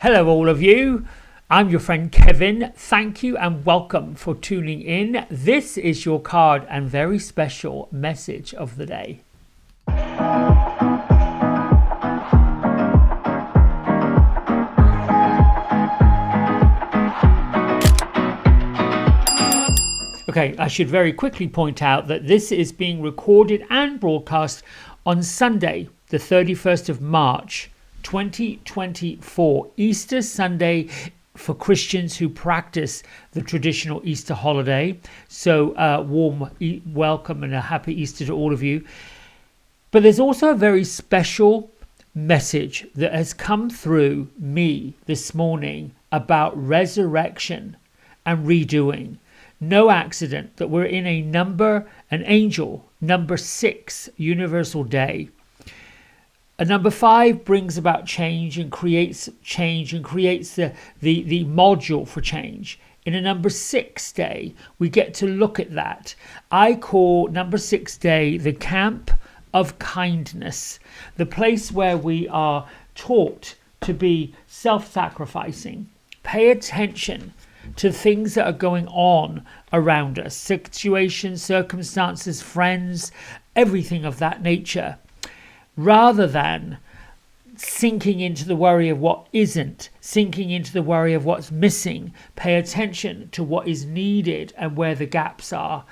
Hello all of you, I'm your friend Kevin. Thank you and welcome for tuning in. This is your card and very special message of the day. Okay, I should very quickly point out that this is being recorded and broadcast on Sunday, the 31st of March, 2024, Easter Sunday for Christians who practice the traditional Easter holiday. So warm welcome and a happy Easter to all of you. But there's also a very special message that has come through me this morning about resurrection and redoing. No accident that we're in an angel, number 6, universal day. A number 5 brings about change and creates the module for change. In a number 6 day, we get to look at that. I call number 6 day the camp of kindness, the place where we are taught to be self-sacrificing, pay attention to things that are going on around us, situations, circumstances, friends, everything of that nature. Rather than sinking into the worry of what isn't, sinking into the worry of what's missing, pay attention to what is needed and where the gaps are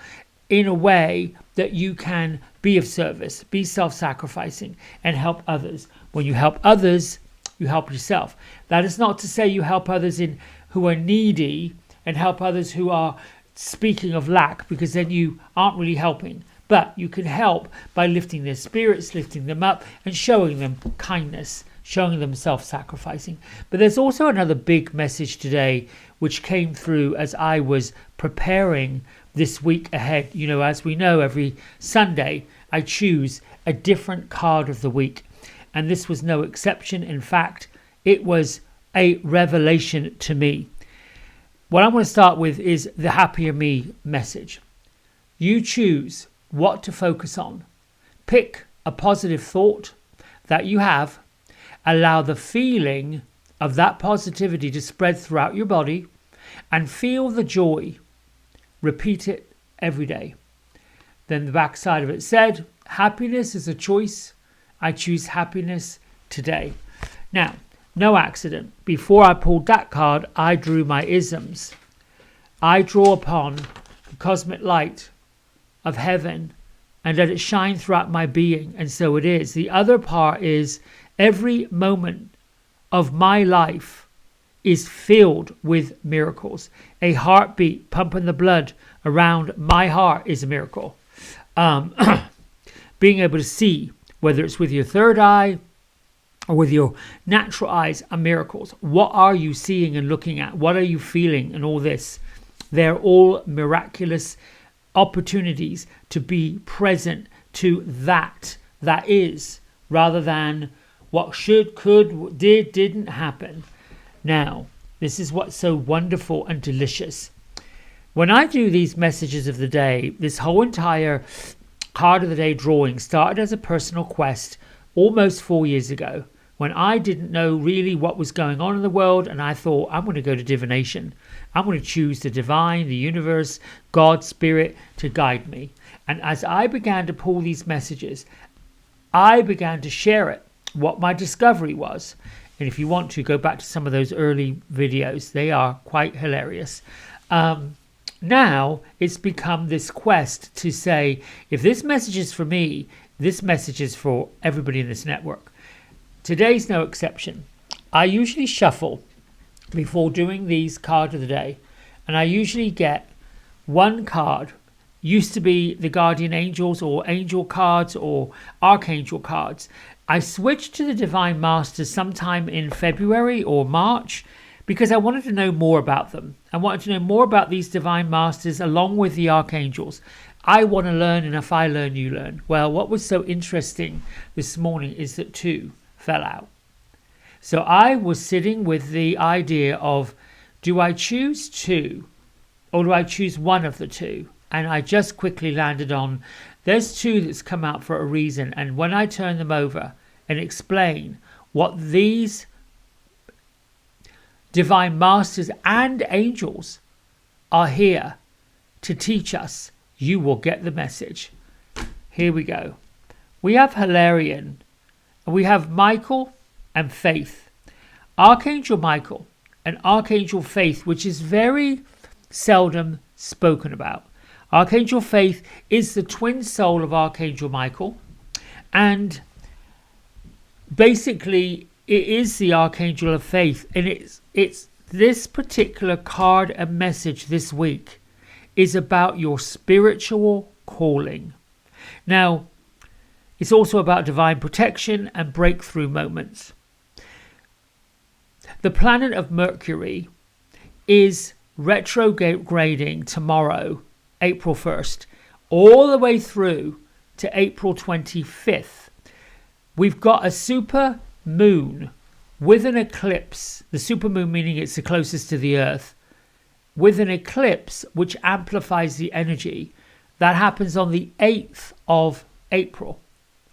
in a way that you can be of service, be self-sacrificing and help others. When you help others, you help yourself. That is not to say you help others who are needy and help others who are speaking of lack, because then you aren't really helping. But you can help by lifting their spirits, lifting them up and showing them kindness, showing them self-sacrificing. But there's also another big message today which came through as I was preparing this week ahead. You know, as we know, every Sunday I choose a different card of the week. And this was no exception. In fact, it was a revelation to me. What I'm going to start with is the Happier Me message. You choose what to focus on. Pick a positive thought that you have. Allow the feeling of that positivity to spread throughout your body and feel the joy. Repeat it every day. Then the back side of it said, happiness is a choice. I choose happiness today. Now, no accident. Before I pulled that card, I drew my isms. I draw upon the cosmic light of heaven and let it shine throughout my being, and so it is. The other part is every moment of my life is filled with miracles. A heartbeat pumping the blood around my heart is a miracle. Being able to see, whether it's with your third eye or with your natural eyes, are miracles. What are you seeing and looking at? What are you feeling and all this? They're all miraculous opportunities to be present to that is, rather than what should, could, didn't happen. Now, this is what's so wonderful and delicious. When I do these messages of the day, this whole entire card of the day drawing started as a personal quest almost 4 years ago, when I didn't know really what was going on in the world, and I thought, I'm going to go to divination. I'm going to choose the divine, the universe, God, spirit to guide me. And as I began to pull these messages, I began to share it, what my discovery was. And if you want to go back to some of those early videos, they are quite hilarious. Now it's become this quest to say, if this message is for me, this message is for everybody in this network. Today's no exception. I usually shuffle before doing these cards of the day, and I usually get one card. Used to be the guardian angels or angel cards or archangel cards. I switched to the divine masters sometime in February or March because I wanted to know more about them. I wanted to know more about these divine masters along with the archangels. I want to learn, and if I learn, you learn. Well, what was so interesting this morning is that 2 fell out. So I was sitting with the idea of, do I choose 2 or do I choose one of the 2? And I just quickly landed on, there's 2 that's come out for a reason. And when I turn them over and explain what these divine masters and angels are here to teach us. You will get the message. Here we go. We have Hilarion, and we have Michael and Faith. Archangel Michael and Archangel Faith, which is very seldom spoken about. Archangel Faith is the twin soul of Archangel Michael, and basically it is the Archangel of Faith, and it's this particular card and message this week is about your spiritual calling. Now, it's also about divine protection and breakthrough moments. The planet of Mercury is retrograding tomorrow, April 1st, all the way through to April 25th. We've got a super moon with an eclipse, the super moon meaning it's the closest to the Earth, with an eclipse which amplifies the energy. That happens on the 8th of April,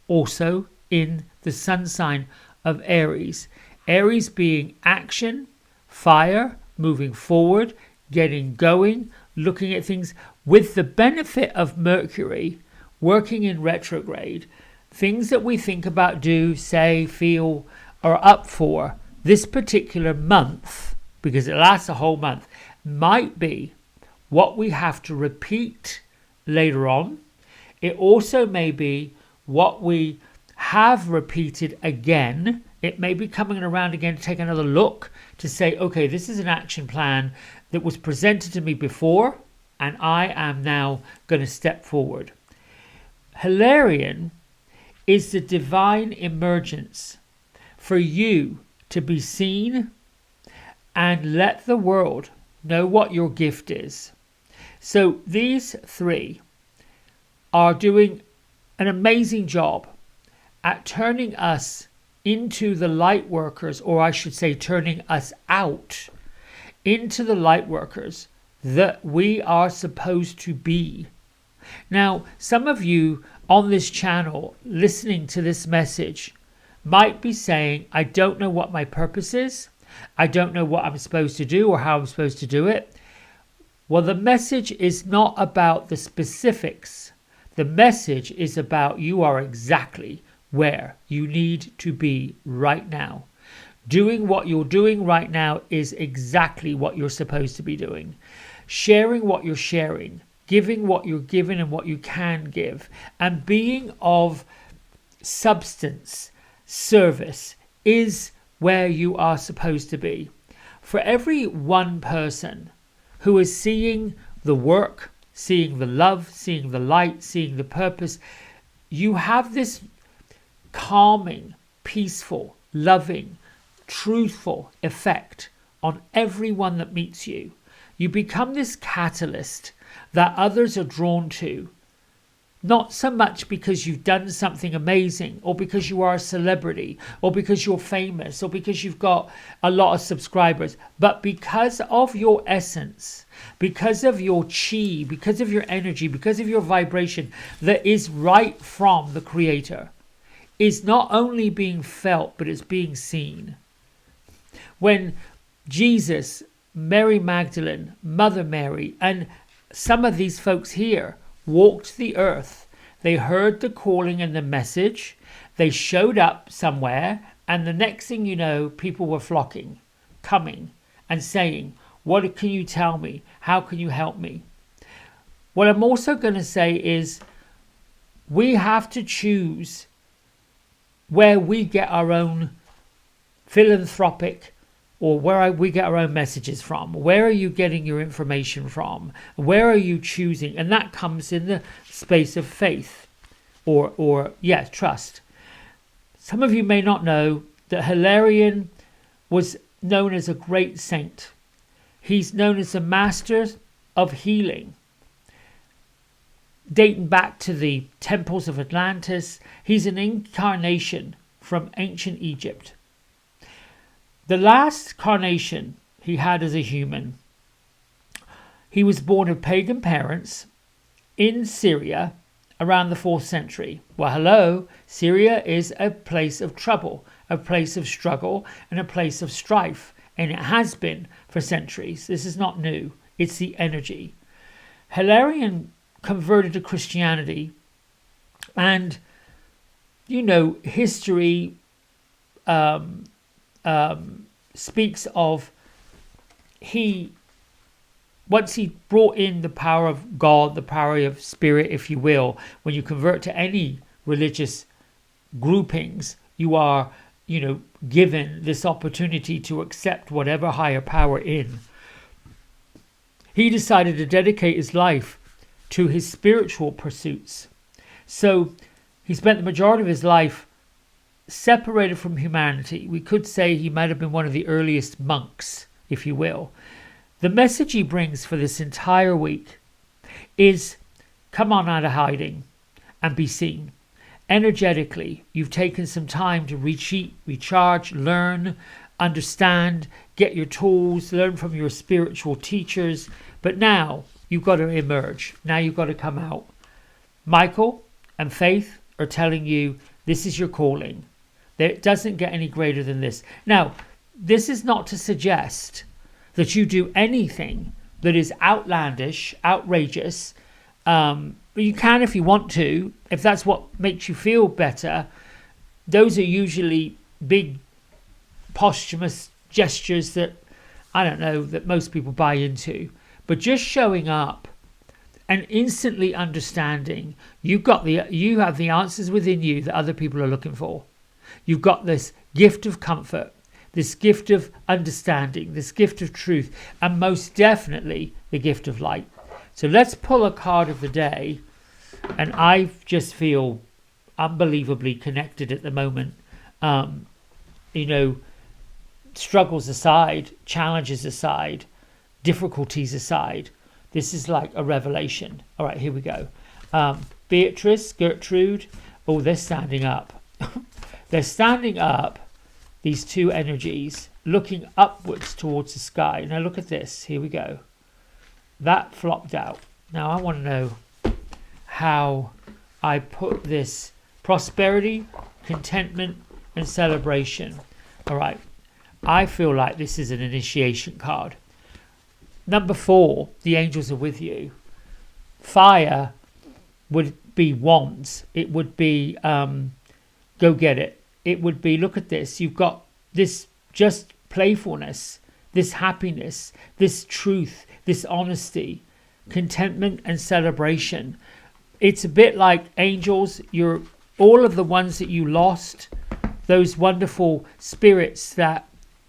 also in the sun sign of Aries. Aries being action, fire, moving forward, getting going, looking at things with the benefit of Mercury working in retrograde. Things that we think about, do, say, feel, are up for this particular month, because it lasts a whole month, might be what we have to repeat later on. It also may be what we have repeated again. It may be coming around again to take another look to say, okay, this is an action plan that was presented to me before, and I am now going to step forward. Hilarion is the divine emergence for you to be seen and let the world know what your gift is. So these three are doing an amazing job at turning us into the light workers, or I should say turning us out into the light workers that we are supposed to be. Now, some of you on this channel listening to this message might be saying, I don't know what my purpose is. I don't know what I'm supposed to do or how I'm supposed to do it. Well, the message is not about the specifics. The message is about you are exactly where you need to be right now. Doing what you're doing right now is exactly what you're supposed to be doing. Sharing what you're sharing, giving what you're given and what you can give, and being of substance, service, is where you are supposed to be. For every one person who is seeing the work, seeing the love, seeing the light, seeing the purpose, you have this calming, peaceful, loving, truthful effect on everyone that meets you. You become this catalyst that others are drawn to, not so much because you've done something amazing, or because you are a celebrity, or because you're famous, or because you've got a lot of subscribers, but because of your essence, because of your chi, because of your energy, because of your vibration that is right from the Creator, is not only being felt, but it's being seen. When Jesus, Mary Magdalene, Mother Mary, and some of these folks here walked the earth, they heard the calling and the message, they showed up somewhere, and the next thing you know, people were flocking, coming and saying, what can you tell me? How can you help me? What I'm also going to say is we have to choose where we get our own philanthropic, or where we get our own messages from. Where are you getting your information from? Where are you choosing? And that comes in the space of faith or trust. Some of you may not know that Hilarion was known as a great saint. He's known as the master of healing, dating back to the temples of Atlantis. He's an incarnation from ancient Egypt. The last carnation he had as a human, he was born of pagan parents in Syria around the 4th century. Well, hello, Syria is a place of trouble, a place of struggle, and a place of strife. and it has been for centuries. This is not new. It's the energy. Hilarion converted to Christianity, and history speaks of once he brought in the power of God, the power of spirit, if you will. When you convert to any religious groupings, you are given this opportunity to accept whatever higher power in. He decided to dedicate his life to his spiritual pursuits. So he spent the majority of his life separated from humanity. We could say he might have been one of the earliest monks, if you will. The message he brings for this entire week is, come on out of hiding and be seen. Energetically, you've taken some time to recharge, learn, understand, get your tools, learn from your spiritual teachers. But now you've got to emerge. Now you've got to come out. Michael and Faith are telling you this is your calling. It doesn't get any greater than this. Now, this is not to suggest that you do anything that is outlandish, outrageous. But you can if you want to, if that's what makes you feel better. Those are usually big posthumous gestures that, I don't know, that most people buy into. But just showing up and instantly understanding you have the answers within you that other people are looking for. You've got this gift of comfort, this gift of understanding, this gift of truth, and most definitely the gift of light. So let's pull a card of the day, and I just feel unbelievably connected at the moment. Struggles aside, challenges aside, difficulties aside, this is like a revelation. All right, here we go. Beatrice, Gertrude, they're standing up. They're standing up, these two energies, looking upwards towards the sky. Now look at this. Here we go. That flopped out. Now I want to know how I put this prosperity, contentment, and celebration. All right. I feel like this is an initiation card. Number 4, the angels are with you. Fire would be wands. It would be go get it. It would be, look at this. You've got this just playfulness, this happiness, this truth, this honesty, contentment and celebration. It's a bit like angels. You're all of the ones that you lost, those wonderful spirits that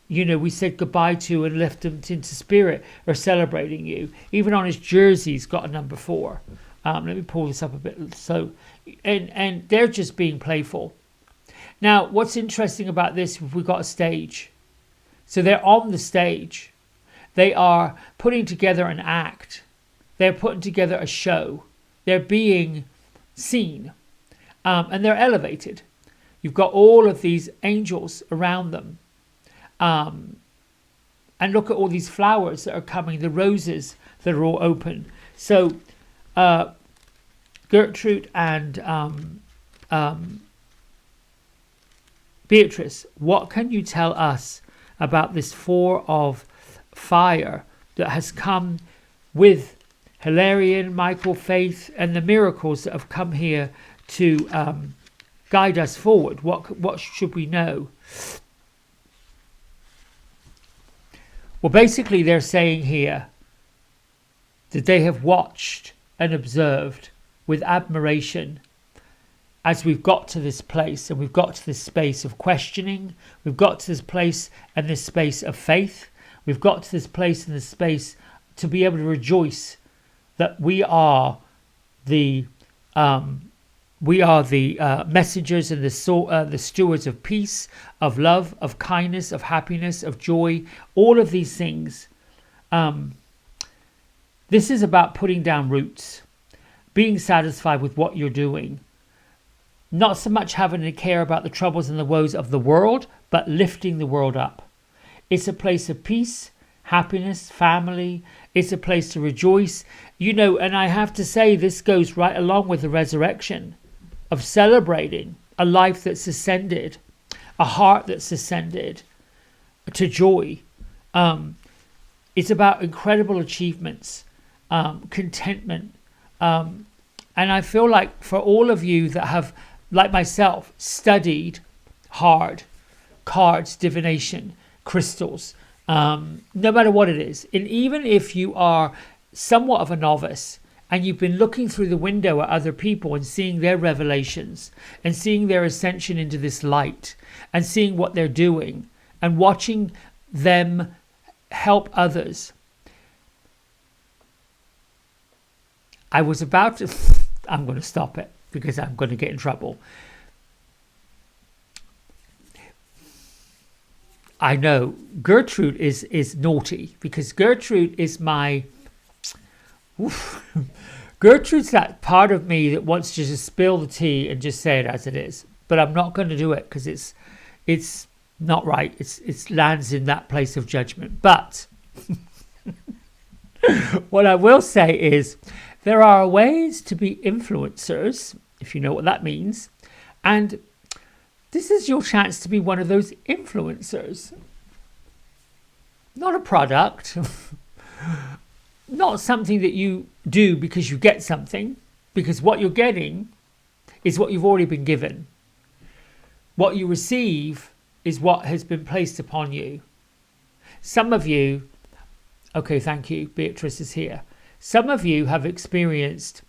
we said goodbye to and left them into spirit, are celebrating you. Even on his jersey, he's got a number 4. Let me pull this up a bit. So, and they're just being playful. Now, what's interesting about this, we've got a stage. So they're on the stage. They are putting together an act. They're putting together a show. They're being seen. And they're elevated. You've got all of these angels around them. And look at all these flowers that are coming, the roses that are all open. So Gertrude and Beatrice, what can you tell us about this 4 of fire that has come with Hilarion, Michael, Faith, and the miracles that have come here to guide us forward? What should we know? Well, basically, they're saying here that they have watched and observed with admiration as we've got to this place, and we've got to this space of questioning. We've got to this place and this space of faith. We've got to this place and this space to be able to rejoice that we are the messengers and the stewards of peace, of love, of kindness, of happiness, of joy, all of these things. This is about putting down roots, being satisfied with what you're doing, not so much having to care about the troubles and the woes of the world, but lifting the world up. It's a place of peace, happiness, family. It's a place to rejoice. And I have to say, this goes right along with the resurrection of celebrating a life that's ascended, a heart that's ascended to joy. It's about incredible achievements, contentment. And I feel like for all of you that have, like myself, studied hard, cards, divination, crystals, no matter what it is, and even if you are somewhat of a novice and you've been looking through the window at other people and seeing their revelations and seeing their ascension into this light and seeing what they're doing and watching them help others. I was about to, I'm going to stop it because I'm going to get in trouble. I know Gertrude is naughty because Gertrude is my, Gertrude's that part of me that wants to just spill the tea and just say it as it is. But I'm not going to do it because it's not right. It lands in that place of judgment. But what I will say is there are ways to be influencers, if you know what that means. And this is your chance to be one of those influencers. Not a product. Not something that you do because you get something. Because what you're getting is what you've already been given. What you receive is what has been placed upon you. Some of you, okay, thank you, Beatrice is here. Some of you have experienced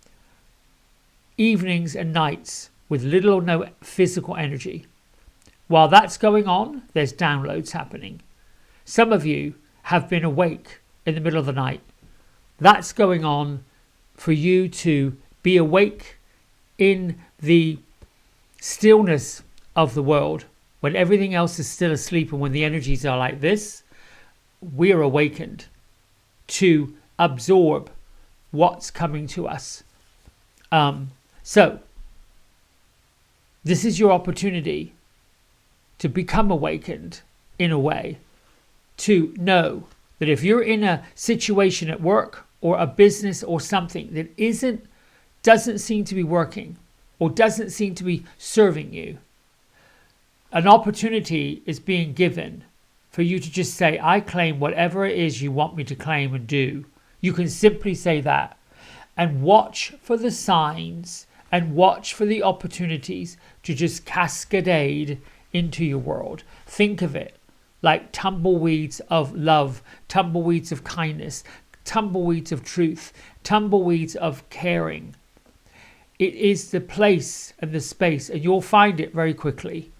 evenings and nights with little or no physical energy. While that's going on, there's downloads happening. Some of you have been awake in the middle of the night. That's going on for you to be awake in the stillness of the world. When everything else is still asleep and when the energies are like this, we're awakened to absorb what's coming to us. So, this is your opportunity to become awakened in a way, to know that if you're in a situation at work or a business or something that doesn't seem to be working or doesn't seem to be serving you, an opportunity is being given for you to just say, I claim whatever it is you want me to claim and do. You can simply say that and watch for the signs and watch for the opportunities to just cascade into your world. Think of it like tumbleweeds of love, tumbleweeds of kindness, tumbleweeds of truth, tumbleweeds of caring. It is the place and the space, and you'll find it very quickly.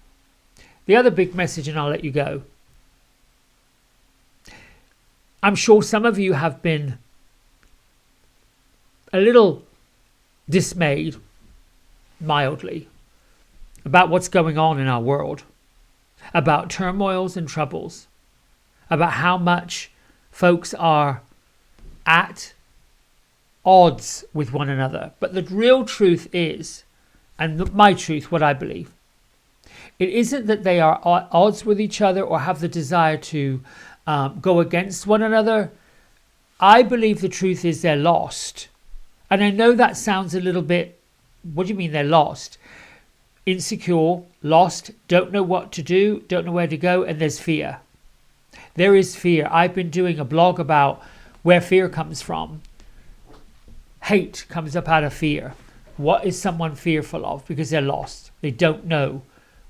The other big message, and I'll let you go. I'm sure some of you have been a little dismayed, mildly, about what's going on in our world, about turmoils and troubles, about how much folks are at odds with one another. But the real truth is, and my truth, what I believe, it isn't that they are at odds with each other or have the desire to go against one another. I believe the truth is they're lost. And I know that sounds a little bit, what do you mean they're lost? Insecure, lost, don't know what to do, don't know where to go, and there's fear. There is fear. I've been doing a blog about where fear comes from. Hate comes up out of fear. What is someone fearful of? Because they're lost. They don't know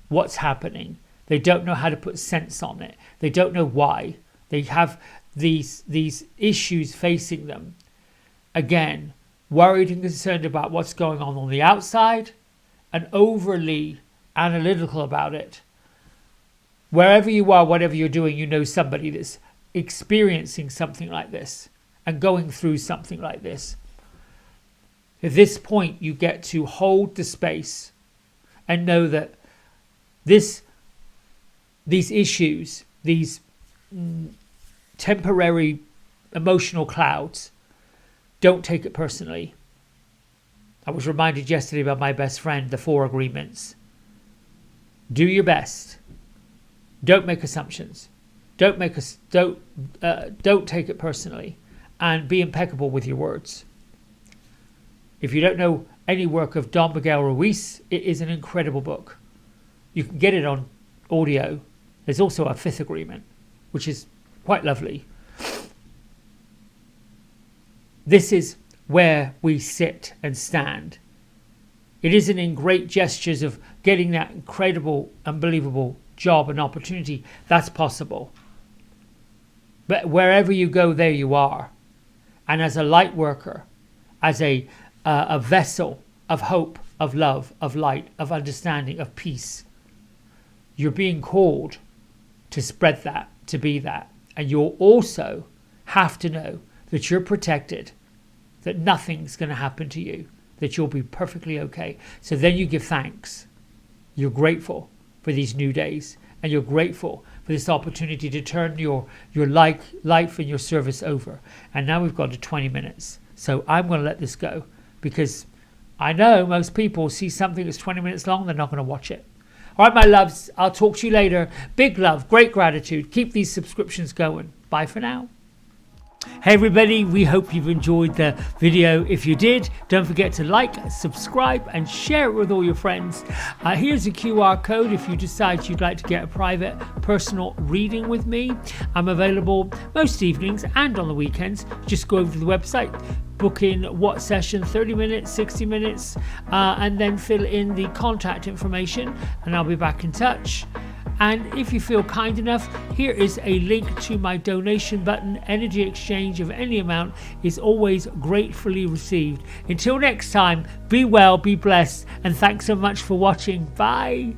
what's happening. They don't know how to put sense on it. They don't know why. They have these issues facing them. Again, worried and concerned about what's going on the outside and overly analytical about it. Wherever you are, whatever you're doing, you know somebody that's experiencing something like this and going through something like this. At this point, you get to hold the space and know that these issues, these temporary emotional clouds, don't take it personally. I was reminded yesterday by my best friend, the 4 agreements. Do your best. Don't make assumptions. Don't take it personally, and be impeccable with your words. If you don't know any work of Don Miguel Ruiz, it is an incredible book. You can get it on audio. There's also a 5th agreement, which is quite lovely. This is where we sit and stand. It isn't in great gestures of getting that incredible, unbelievable job and opportunity. That's possible. But wherever you go, there you are. And as a light worker, as a vessel of hope, of love, of light, of understanding, of peace, you're being called to spread that, to be that. And you'll also have to know that you're protected, that nothing's going to happen to you, that you'll be perfectly okay. So then you give thanks. You're grateful for these new days, and you're grateful for this opportunity to turn your life and your service over. And now we've got to 20 minutes. So I'm going to let this go, because I know most people see something that's 20 minutes long, they're not going to watch it. All right, my loves, I'll talk to you later. Big love, great gratitude. Keep these subscriptions going. Bye for now. Hey everybody, we hope you've enjoyed the video. If you did, don't forget to like, subscribe and share it with all your friends. Here's a QR code if you decide you'd like to get a private personal reading with me. I'm available most evenings and on the weekends. Just go over to the website, book in what session, 30 minutes, 60 minutes, and then fill in the contact information and I'll be back in touch. And if you feel kind enough, here is a link to my donation button. Energy exchange of any amount is always gratefully received. Until next time, be well, be blessed, and thanks so much for watching. Bye.